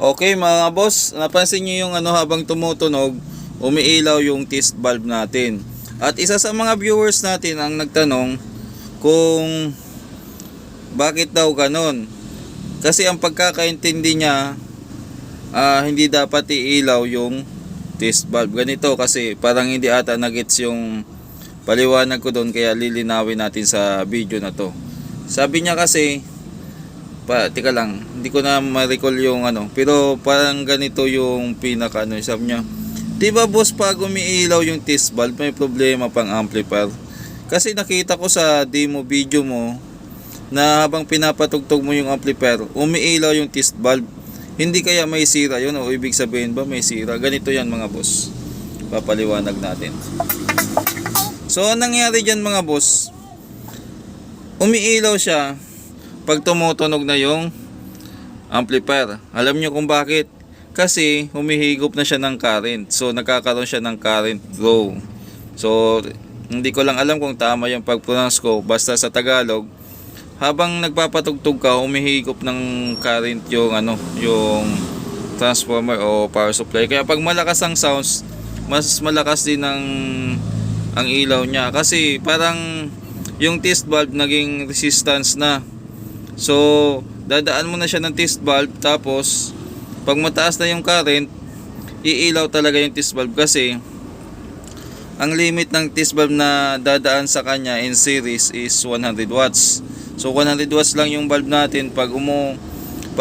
Okay mga boss, napansin nyo yung habang tumutunog, umiilaw yung test valve natin. At isa sa mga viewers natin ang nagtanong kung bakit daw ganon. Kasi ang pagkakaintindi niya, hindi dapat iilaw yung test valve. Ganito kasi parang hindi ata nagets yung paliwanag ko doon, kaya lilinawin natin sa video na to. Sabi niya kasi, tika lang, hindi ko na ma-recall yung pero parang ganito yung pinaka sabi niya, diba boss, pag umiilaw yung test valve may problema pang amplifier? Kasi nakita ko sa demo video mo na habang pinapatugtog mo yung amplifier, umiilaw yung test valve. Hindi kaya may sira yun, o ibig sabihin ba may sira? Ganito yan mga boss, papaliwanag natin. So anong nangyari dyan mga boss, umiilaw siya pag tumutunog na yung amplifier. Alam nyo kung bakit? Kasi humihigop na siya ng current. So nagkakaroon siya ng current flow. So hindi ko lang alam kung tama yung pag-pronounce ko. Basta sa Tagalog, habang nagpapatugtog ka, humihigop ng current yung transformer o power supply. Kaya pag malakas ang sounds, mas malakas din ang ilaw niya. Kasi parang yung test valve naging resistance na. So dadaan mo na siya ng test valve, tapos pag mataas na yung current, iilaw talaga yung test valve. Kasi ang limit ng test valve na dadaan sa kanya in series is 100 watts. So 100 watts lang yung valve natin. Pag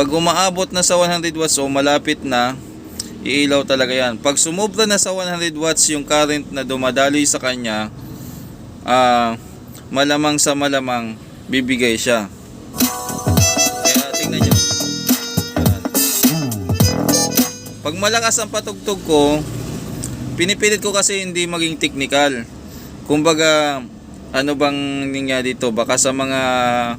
umaabot na sa 100 watts o malapit na, iilaw talaga yan. Pag sumobra na sa 100 watts yung current na dumadaloy sa kanya, malamang sa malamang bibigay siya. Kaya tingnan nyo. Pag malakas ang patugtog ko, pinipilit ko kasi hindi maging technical. Kumbaga, ano bang nangyari dito? Baka sa mga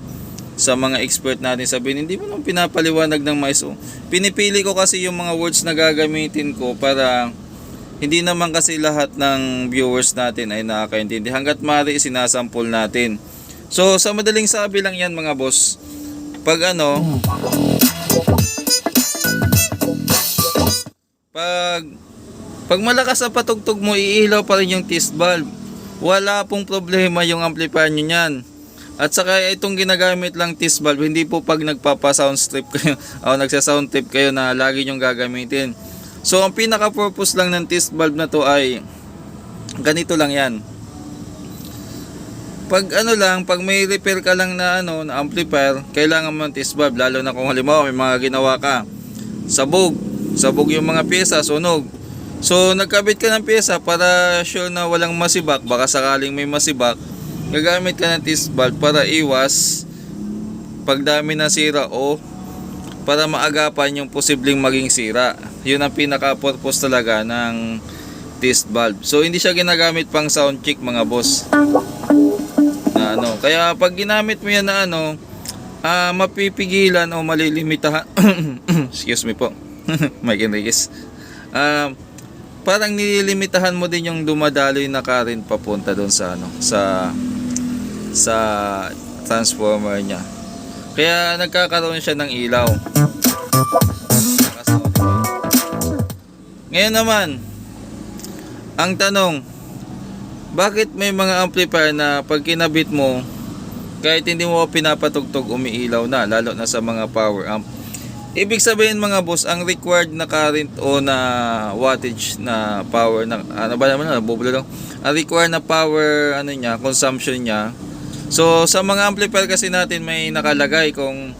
expert natin sabihin, hindi mo nang pinapaliwanag ng maiso. Pinipili ko kasi yung mga words na gagamitin ko para hindi naman kasi lahat ng viewers natin ay nakakaintindi. Hanggat maaari sinasample natin. So sa madaling sabi lang yan mga boss, pag pag malakas ang patugtog mo, iilaw pa rin yung test valve. Wala pong problema yung amplifier nyo yan. At saka itong ginagamit lang test valve, hindi po pag nagpapa-sound strip kayo o nagsa-sound trip kayo na lagi nyong gagamitin. So ang pinaka-purpose lang ng test valve na to ay ganito lang yan. Pag pag may repair ka lang na na amplifier, kailangan mo ng test valve, lalo na kung halimbawa may mga ginawa ka. Sabog yung mga pyesa, sunog. So nagkabit ka ng pyesa para sure na walang masibak, baka sakaling may masibak, gagamit ka ng test valve para iwas pagdami ng sira o para maagapan yung posibleng maging sira. Yun ang pinaka-purpose talaga ng test valve. So hindi siya ginagamit pang sound check mga boss. Kaya pag ginamit mo yan na mapipigilan o malilimitahan excuse me po Mike Enriquez, parang nililimitahan mo din yung dumadaloy na current papunta doon sa transformer niya. Kaya nagkakaroon siya ng ilaw. Ngayon naman, ang tanong, bakit may mga amplifier na pag kinabit mo, kahit hindi mo pinapatugtog, umiilaw na, lalo na sa mga power amp? Ibig sabihin mga boss, ang required na current o na wattage na power na ang required na power consumption niya. So sa mga amplifier kasi natin may nakalagay kung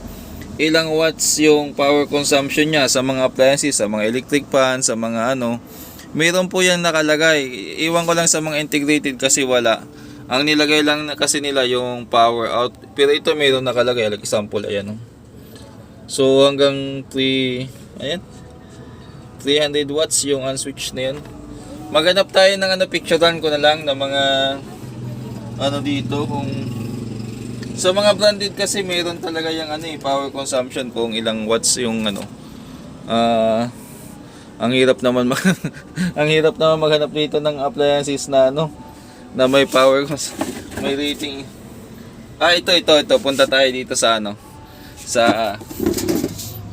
ilang watts yung power consumption niya sa mga appliances, sa mga electric fan, sa mga mayroon po yan nakalagay. Iwan ko lang sa mga integrated kasi wala. Ang nilagay lang kasi nila yung power out. Pero ito mayroon nakalagay, like example, ayan. So hanggang 300 watts yung unswitched na yan. Maghanap tayo ng picturean ko na lang ng mga dito kung sa mga branded kasi mayroon talaga yung power consumption kung ilang watts yung ang hirap naman ang hirap naman maghanap dito ng appliances na na may power, may rating. Ito punta tayo dito sa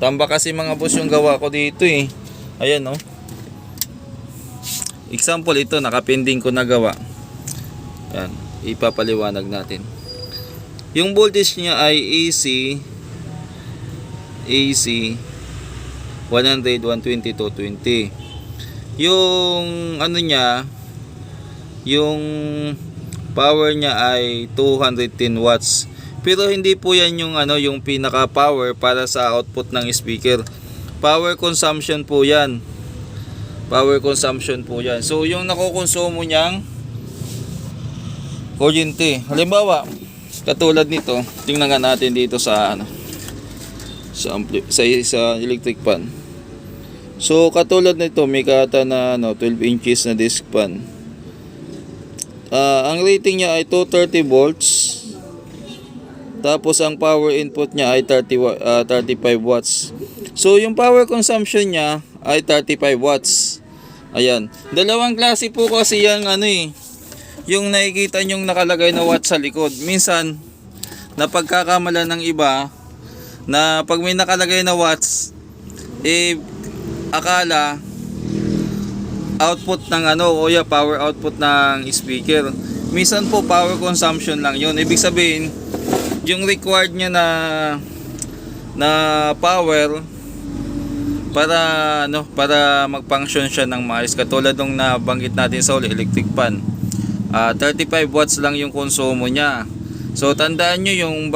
Tamba kasi mga boss yung gawa ko dito eh. Ayan no. Example ito, nakapending ko na gawa. Ayan, ipapaliwanag natin. Yung voltage niya ay AC 100, 120, 220. Yung ano niya, yung power niya ay 210 watts. Pero hindi po yan yung ano, yung pinaka power para sa output ng speaker. Power consumption po yan. Power consumption po yan. So yung nakokonsumo niyang kuryente. Halimbawa, katulad nito, tingnan nga natin dito sa ano, sa electric fan. So katulad nito, may kata na ano, 12 inches na disc fan. Ang rating niya ay 230 volts. Tapos ang power input niya ay 35 watts. So yung power consumption niya ay 35 watts. Ayan. Dalawang klase po kasi yan ano eh. Yung nakikita nyong nakalagay na watts sa likod. Minsan napagkakamala ng iba na pag may nakalagay na watts eh akala output ng ano o ya power output ng speaker. Minsan po power consumption lang yun. Ibig sabihin yung required niya na power para ano, para mag-function siya ng maayos, katulad nung nabanggit natin sa electric fan. 35 watts lang yung konsumo niya. So tandaan nyo yung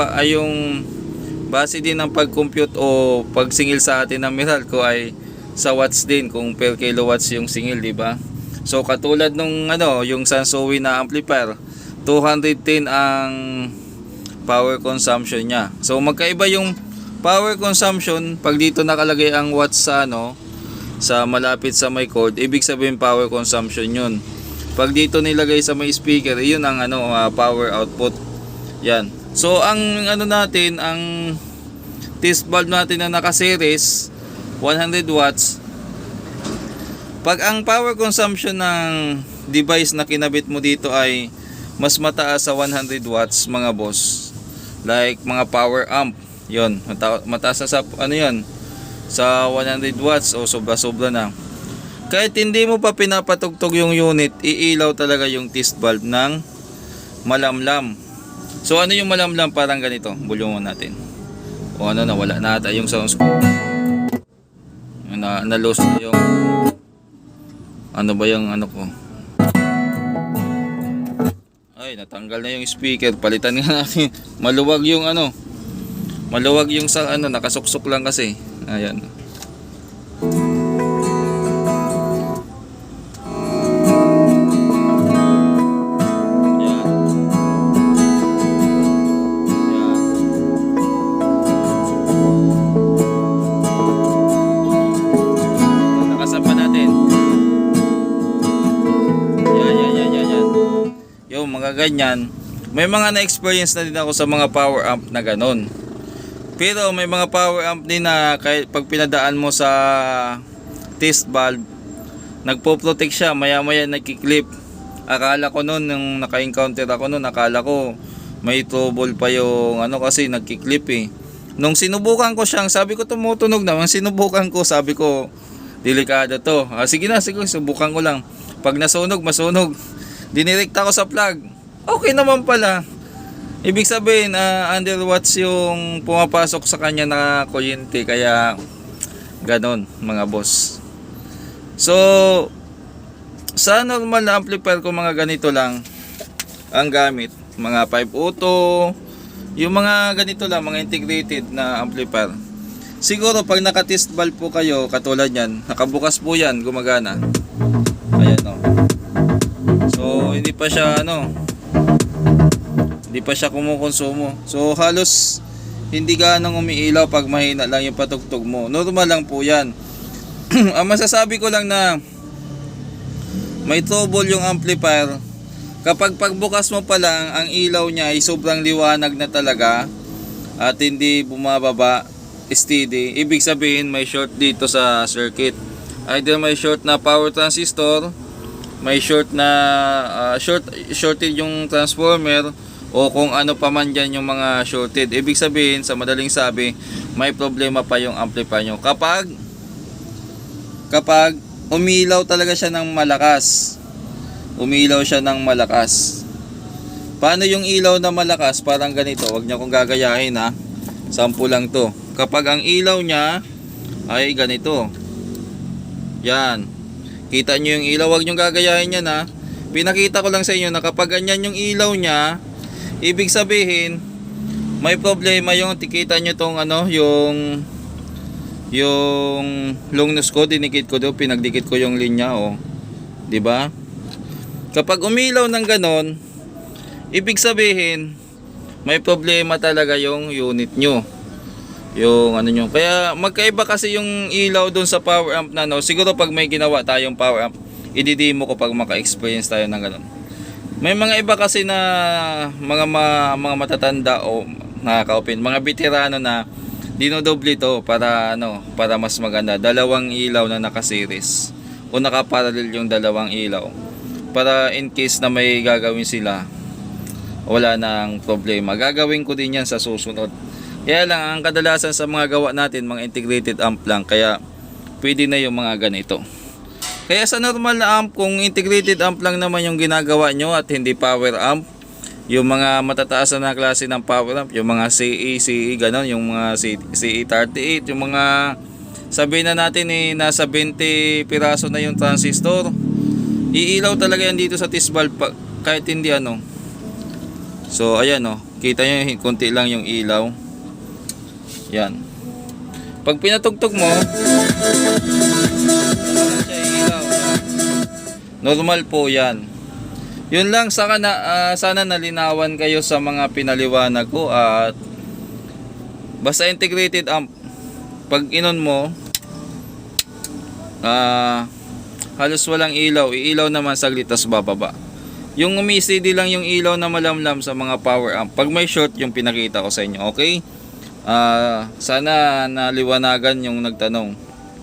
base din ng pag-compute o pagsingil sa atin ng Meralco ay sa watts din, kung per kilowatts yung singil, di ba? So katulad nung ano, yung Sansui na amplifier, 210 ang power consumption niya. So magkaiba yung power consumption pag dito nakalagay ang watts sa ano, sa malapit sa may cord, ibig sabihin power consumption yun. Pag dito nilagay sa may speaker, yun ang ano, power output. Yan. So ang ano natin, ang test bulb natin na naka-series 100 watts. Pag ang power consumption ng device na kinabit mo dito ay mas mataas sa 100 watts mga boss, like mga power amp, yon mataas na sa ano yan, sa 100 watts o sobra-sobra na, kahit hindi mo pa pinapatugtog yung unit, iilaw talaga yung test bulb ng malamlam. So ano yung malamlam? Parang ganito, bulungan natin. O ano, nawala na ata yung sound scope, na-lost na yung ano ba yung ano ko. Ay, natanggal na yung speaker. Palitan nga natin. Maluwag yung ano. Maluwag yung sa ano, nakasuksok lang kasi. Ayan. Nakasampa natin. Yung mga ganyan. May mga na-experience na din ako sa mga power amp na ganon. Pero may mga power amp din na kahit pag pinadaan mo sa test valve, nagpo-protect siya, maya-maya nagki-clip. Akala ko noon, nung naka-encounter ako noon, akala ko may trouble pa yung ano kasi nagki-clip eh. Nung sinubukan ko siyang, sabi ko tumutunog naman, sinubukan ko, sabi ko delikado to. Sige na, sige, subukan ko lang. Pag nasunog, masunog. Dinirekta ko sa plug. Okay naman pala. Ibig sabihin, under watts yung pumapasok sa kanya na kuryente. Kaya, ganon mga boss. So, sa normal na amplifier ko, mga ganito lang ang gamit. Mga 5 auto, yung mga ganito lang, mga integrated na amplifier. Siguro, pag naka-test valve po kayo, katulad yan, nakabukas po yan, gumagana. Ayan o. So hindi pa siya ano, hindi pa siya kumukonsumo. So halos hindi ganong umiilaw pag mahina lang yung patugtog mo. Normal lang po yan. Ang masasabi ko lang na may trouble yung amplifier kapag pagbukas mo pa lang, ang ilaw niya ay sobrang liwanag na talaga at hindi bumababa steady. Ibig sabihin may short dito sa circuit. Either may short na power transistor, may short na shorted yung transformer, o kung ano pa man dyan yung mga shorted. Ibig sabihin, sa madaling sabi, may problema pa yung amplifier nyo. Kapag umilaw talaga siya ng malakas. Umilaw siya ng malakas. Paano yung ilaw na malakas? Parang ganito. Huwag niyo kong gagayahin ha. Sample lang to. Kapag ang ilaw niya ay ganito. Yan. Kita nyo yung ilaw. Huwag nyo gagayahin yan ha. Pinakita ko lang sa inyo na kapag ganyan yung ilaw niya, ibig sabihin, may problema yung tikita nyo tong ano, yung long nose ko, dinikit ko doon, pinagdikit ko yung linya, oh. 'Di ba? Kapag umilaw ng ganon, ibig sabihin, may problema talaga yung unit nyo. Yung ano nyo. Kaya magkaiba kasi yung ilaw doon sa power amp na no. Siguro pag may ginawa tayong power amp, i-demo ko pag maka-experience tayo ng ganon. May mga iba kasi na mga matatanda o nakaka-open, mga veterano na dinodoble to para ano, para mas maganda. Dalawang ilaw na naka-series o naka-parallel yung dalawang ilaw. Para in case na may gagawin sila, wala nang problema. Gagawin ko din yan sa susunod. Kaya lang, ang kadalasan sa mga gawa natin, mga integrated amp lang. Kaya, pwede na yung mga ganito. Kaya sa normal na amp, kung integrated amp lang naman yung ginagawa nyo at hindi power amp, yung mga matataas na klase ng power amp, yung mga CE, ganon, yung mga CE38, yung mga, sabihin na natin nasa 20 piraso na yung transistor, iilaw talaga yan dito sa test valve, kahit hindi ano. So, ayan kita nyo, konti lang yung ilaw. Yan. Pag pinatugtog mo, normal po yan. Yun lang, sana nalinawan kayo sa mga pinaliwanag ko. At basta integrated amp, pag inon mo, halos walang ilaw. Iilaw naman saglit tas bababa. Yung umi-CD lang yung ilaw na malamlam sa mga power amp. Pag may short, yung pinakita ko sa inyo. Okay? Sana naliwanagan yung nagtanong.